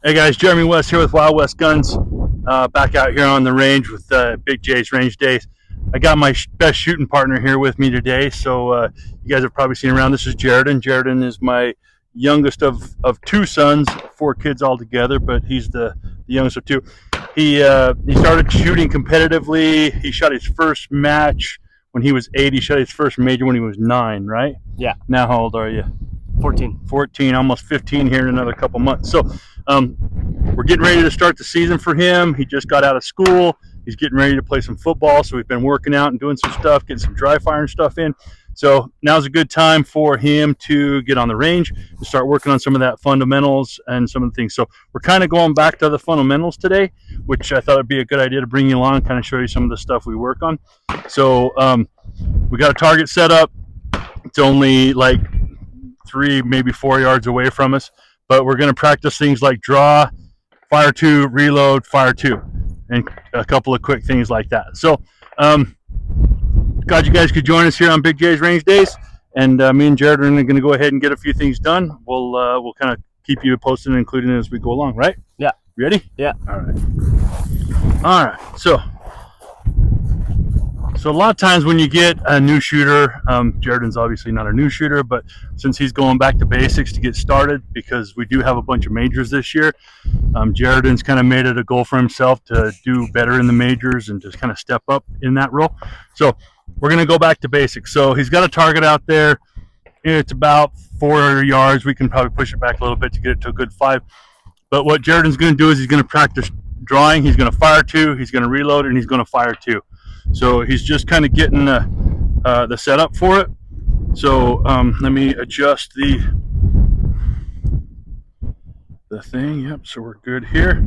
Hey guys, Jeriden West here with Wild West Guns. Back out here on the range with Big J's Range Days. I got my best shooting partner here with me today, so you guys have probably seen around. This is Jeriden. Jeriden is my youngest of two sons, four kids altogether, but he's the youngest of two. He started shooting competitively. He shot his first match when he was 8. He shot his first major when he was 9, right? Yeah. Now how old are you? 14. 14, almost 15 here in another couple months. So we're getting ready to start the season for him. He just got out of school. He's getting ready to play some football. So we've been working out and doing some stuff, getting some dry firing stuff in. So now's a good time for him to get on the range and start working on some of that fundamentals and some of the things. So we're kind of going back to the fundamentals today, which I thought would be a good idea to bring you along, kind of show you some of the stuff we work on. So we got a target set up. It's only like 3, maybe 4 yards away from us, but we're going to practice things like draw, fire 2, reload, fire 2, and a couple of quick things like that. So glad you guys could join us here on Big J's Range Days, and me and Jared are going to go ahead and get a few things done. We'll kind of keep you posted and including it as we go along, right? Yeah. Ready? Yeah. All right. So a lot of times when you get a new shooter, Jeriden's obviously not a new shooter, but since he's going back to basics to get started, because we do have a bunch of majors this year, Jeriden's kind of made it a goal for himself to do better in the majors and just kind of step up in that role. So we're going to go back to basics. So he's got a target out there. It's about 4 yards. We can probably push it back a little bit to get it to a good 5. But what Jeriden's going to do is he's going to practice drawing. He's going to fire 2. He's going to reload, and he's going to fire 2. So he's just kind of getting the setup for it. So let me adjust the thing. Yep, so we're good here.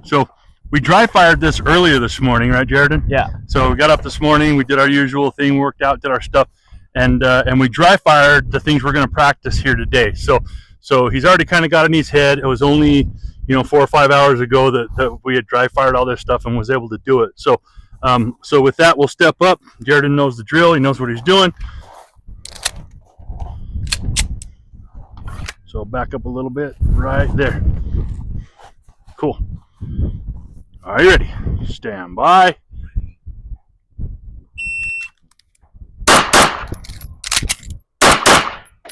So we dry fired this earlier this morning, right, Jeriden? Yeah. So we got up this morning, we did our usual thing, worked out, did our stuff, and we dry fired the things we're going to practice here today. So he's already kind of got in his head. It was only 4 or 5 hours ago that we had dry fired all this stuff and was able to do it. So with that, we'll step up. Jeriden knows the drill. He knows what he's doing. So back up a little bit right there. Cool. Are you ready? Stand by.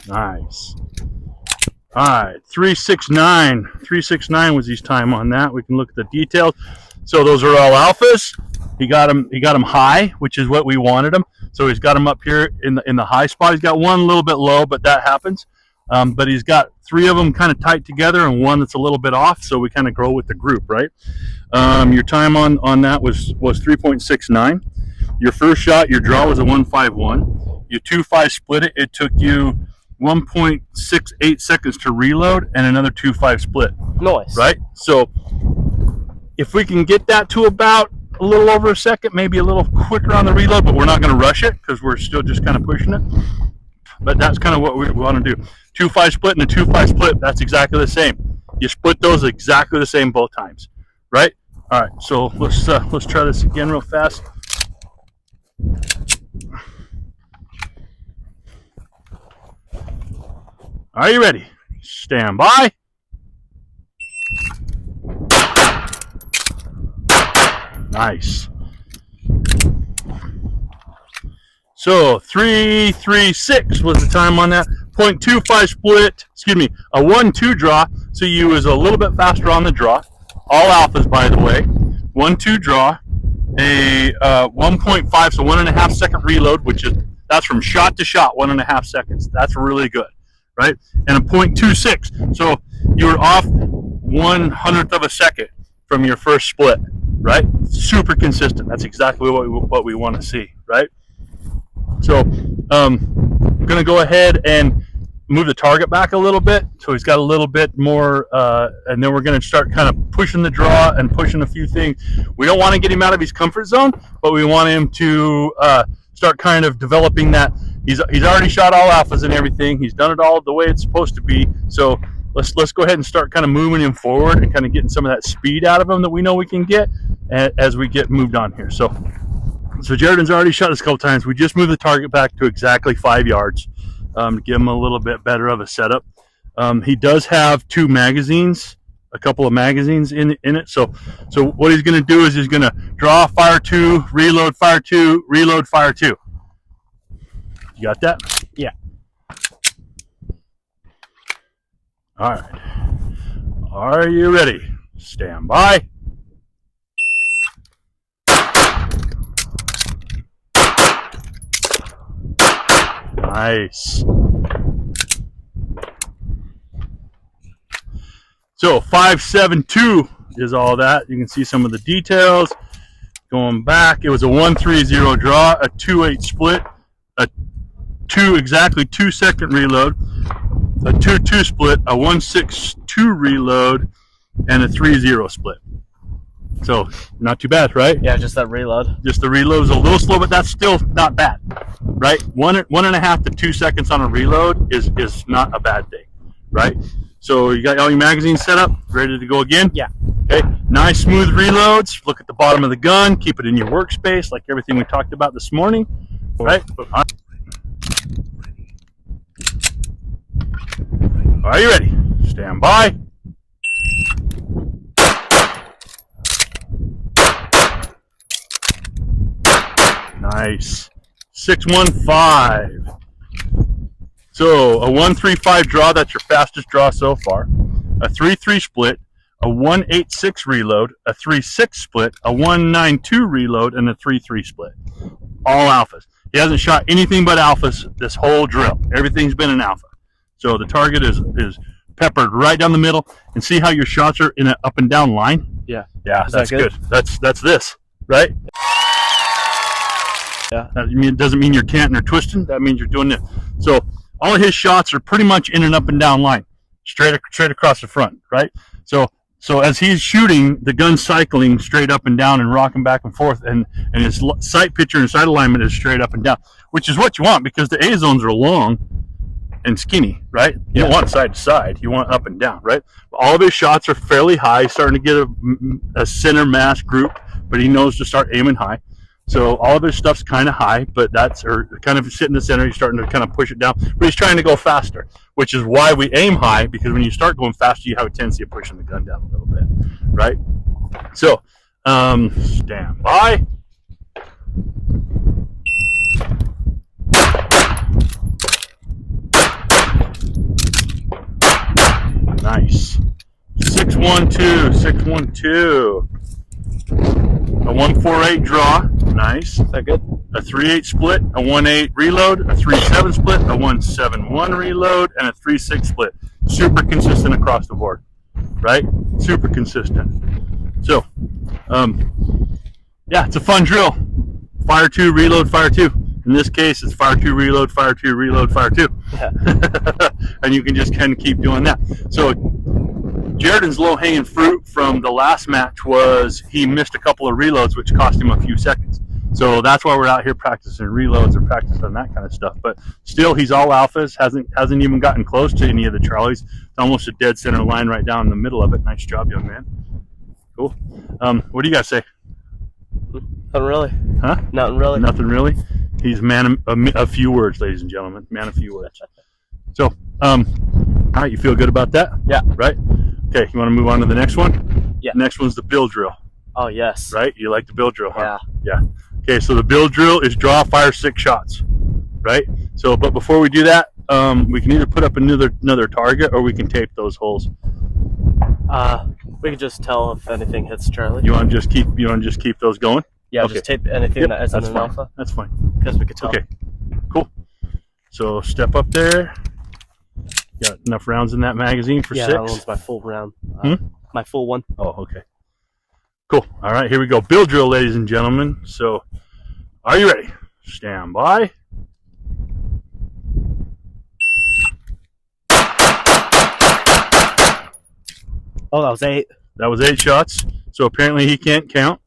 Nice. All right, 369. 369 was his time on that. We can look at the details. So those are all alphas. He got him high, which is what we wanted him. So he's got him up here in the high spot. He's got one a little bit low, but that happens. But he's got 3 of them kind of tight together and one that's a little bit off. So we kind of grow with the group, right? Your time on that was 3.69. Your first shot, your draw was a 151. Your 2.5 split it. It took you 1.68 seconds to reload and another 2.5 split. Nice. Right? So if we can get that to about a little over a second, maybe a little quicker on the reload, but we're not going to rush it because we're still just kind of pushing it. But that's kind of what we want to do. 2.5 split and a 2.5 split, that's exactly the same. You split those exactly the same both times, right? All right, so let's try this again real fast. Are you ready? Stand by. Nice. So 336 was the time on that. 0.25 split, a 1-2 draw. So you was a little bit faster on the draw. All alphas, by the way. 1-2 draw. A 1.5, so 1.5 second reload, that's from shot to shot, 1.5 seconds. That's really good, right? And a 0.26. So you were off 1/100th of a second from your first split, right? Super consistent. That's exactly what we want to see, right? So I'm going to go ahead and move the target back a little bit so he's got a little bit more, and then we're going to start kind of pushing the draw and pushing a few things. We don't want to get him out of his comfort zone, but we want him to start kind of developing that. He's already shot all alphas and everything. He's done it all the way it's supposed to be. So let's go ahead and start kind of moving him forward and kind of getting some of that speed out of him that we know we can get as we get moved on here. So Jeriden's already shot us a couple times. We just moved the target back to exactly 5 yards to give him a little bit better of a setup. He does have 2 magazines a couple of magazines in it. So what he's going to do is he's going to draw, fire 2, reload, fire 2, reload, fire 2. You got that? Yeah. All right. Are you ready? Stand by. Nice. So 5.72 is all that. You can see some of the details. Going back, it was a 1-3-0 draw, a 2-8 split, a exactly 2-second reload, a 2-2 split, a 1-6-2 reload, and a 3-0 split. So not too bad, right? Yeah, just that reload. Just the reload is a little slow, but that's still not bad, right? 1.5 to 2 seconds on a reload is not a bad thing, right? So you got all your magazines set up, ready to go again? Yeah. Okay, nice smooth reloads. Look at the bottom of the gun. Keep it in your workspace, like everything we talked about this morning, right? Are you ready? Stand by. Nice. 615. So a 1-3-5 draw, that's your fastest draw so far. A 3-3 split, a 1-8-6 reload, a 3-6 split, a 1-9-2 reload, and a 3-3 split. All alphas. He hasn't shot anything but alphas this whole drill. Everything's been an alpha. So the target is peppered right down the middle. And see how your shots are in an up and down line? Yeah. Yeah, that's good. That's this, right? Yeah. That doesn't mean you're canting or twisting. That means you're doing it. So all of his shots are pretty much in an up and down line, straight across the front, right? So as he's shooting, the gun's cycling straight up and down and rocking back and forth, and his sight picture and sight alignment is straight up and down, which is what you want because the A zones are long and skinny, right? You don't want side to side. You want up and down, right? All of his shots are fairly high, starting to get a center mass group, but he knows to start aiming high. So all of his stuff's kind of high, but or kind of sit in the center. He's starting to kind of push it down, but he's trying to go faster, which is why we aim high, because when you start going faster, you have a tendency of pushing the gun down a little bit, right? So, stand by. Nice. 6-1-2, 6-1-2. A 1-4-8 draw, nice. Is that good? A 3-8 split, a 1-8 reload, a 3-7 split, a 1-7-1 reload, and a 3-6 split. Super consistent across the board, right? Super consistent. So, yeah, it's a fun drill. Fire 2, reload, fire 2. In this case, it's fire 2, reload, fire 2, reload, fire 2. Yeah. And you can just kind of keep doing that. So, Jeriden's low-hanging fruit from the last match was he missed a couple of reloads, which cost him a few seconds. So that's why we're out here practicing reloads or practicing that kind of stuff. But still, he's all alphas. Hasn't even gotten close to any of the Charlies. It's almost a dead center line right down in the middle of it. Nice job, young man. Cool. What do you guys say? Nothing really. Huh? Nothing really. Nothing really. He's a man of few words, ladies and gentlemen. Man of few words. So, all right, you feel good about that? Yeah. Right? Okay, you want to move on to the next one? Yeah. Next one's the bill drill. Oh, yes. Right? You like the bill drill, huh? Yeah. Yeah. Okay, so the bill drill is draw, fire 6 shots. Right? So, but before we do that, we can either put up another target or we can tape those holes. We can just tell if anything hits Charlie. You want to just keep those going? Yeah, okay. Just tape anything that isn't an alpha. That's fine. Because we could tell. Okay. Cool. So step up there. Got enough rounds in that magazine for 6? Yeah, that one's my full round. My full one. Oh, okay. Cool. All right, here we go. Bill drill, ladies and gentlemen. So, are you ready? Stand by. Oh, that was 8. That was 8 shots. So apparently he can't count.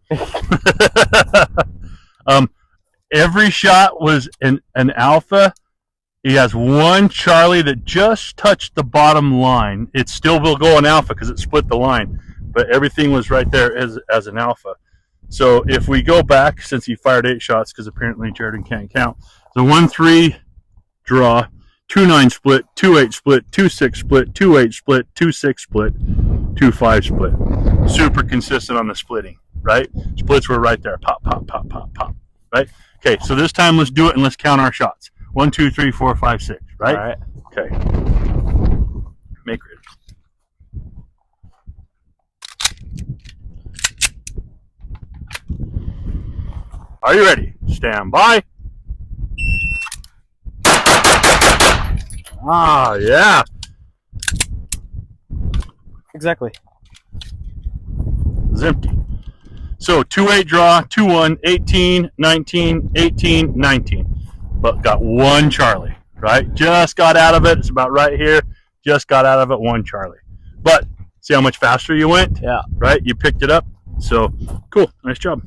Every shot was an alpha. He has one Charlie that just touched the bottom line. It still will go an alpha because it split the line, but everything was right there as an alpha. So if we go back, since he fired 8 shots, because apparently Jeriden can't count, the 1-3 draw, 2-9 split, 2-8 split, 2-6 split, 2-8 split, 2-6 split, 0.25 split. Super consistent on the splitting, right? Splits were right there. Pop, pop, pop, pop, pop. Right? Okay, so this time let's do it and let's count our shots. 1, 2, 3, 4, 5, 6. Right? All right. Okay. Make ready. Are you ready? Stand by. Ah, yeah. Exactly. It's empty. So 2-8 draw, 2-1, 18, 19, 18, 19. But got one Charlie, right? Just got out of it. It's about right here. Just got out of it, one Charlie. But see how much faster you went? Yeah. Right? You picked it up. So cool. Nice job.